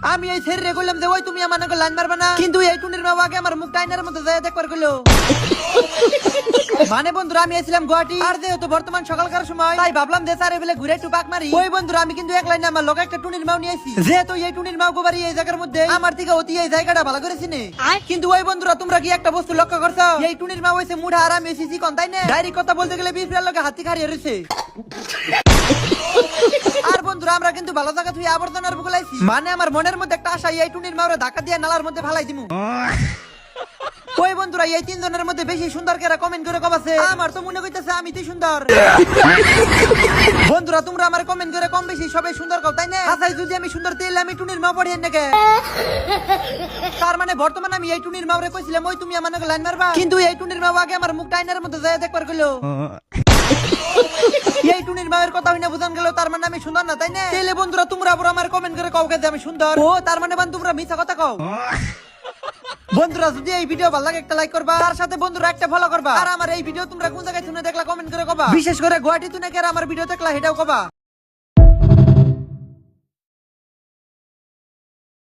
আমি এই ছেড়ে কইলাম যে ওই তুমি আমাকে লাইন মারবা না, কিন্তু এই টুনির মা আগে আমার মুখ টাইনার মধ্যে যায় দেখবার কইলো। মানে বন্ধুরা আমি এসেছিলাম গুয়াহাটি, আর যেহেতু বর্তমান সকালকার সময়, তাই ভাবলাম যে স্যার এবেলে ঘুরে একটু পাক মারি। ওই বন্ধুরা আমি কিন্তু এক লাইনে আমার লগে একটা টুনির মাও নিয়ে আসি, যেহেতু এই টুনির মাও গোবারি এই জায়গার মধ্যে আমার থেকে অতি এই জায়গাটা ভালো করে চিনে। কিন্তু ওই বন্ধুরা তোমরা কি একটা বস্তু লক্ষ্য করছো, এই টুনির মা হইছে মুড়া আর আমি এসেছি কোন, তাই না? ডাইরেক্ট কথা বলতে গেলে বিফরার লগে হাতি খারিয়ে রয়েছে। আর বন্ধুরা আমরা কিন্তু ভালো জায়গা তুই আবর্জনার বুকলাইছি, মানে আমার মনের মধ্যে একটা আশা এই টুনির মাওরে ধাক্কা দিয়ে নালার মধ্যে ফালাই দিমু। ওই বন্ধুরা এই তিনজনের মধ্যে বেশি সুন্দর কেরা কমেন্ট করে কবাছে, আমার তো মনে কইতেছে আমি তুই সুন্দর। বন্ধুরা তোমরা আমার কমেন্ট করে কম বেশি সবাই সুন্দর কও, তাই না? আচ্ছা যদি আমি সুন্দর তাইলে আমি টুনির মা পড়ি নাকি? তার মানে বর্তমানে আমি এই টুনির মাওরে কইছিলাম ওই তুমি আমাকে লাইন মারবা, কিন্তু এই টুনির মা আগে আমার মুখ টাইনার মধ্যে যায় দেখবার কইলো। এই টুনির মায়ের কথা হইনা বুঝান গেল তার মানে আমি সুন্দর না, তাই না? তাইলে বন্ধুরা তোমরা আবার আমার কমেন্ট করে কও যে আমি সুন্দর, ও তার মানে তোমরা মিথ্যা কথা কও। বন্ধুরা যদি এই ভিডিও ভালো লাগে একটা লাইক করবা, তার সাথে বন্ধুরা একটা ফলো করবা, আর আমার এই ভিডিও তোমরা কোন জায়গায় শুনে দেখলা কমেন্ট করে কবা, বিশেষ করে গুয়াহাটি তুই নাকি আমার ভিডিও দেখলা সেটাও কবা।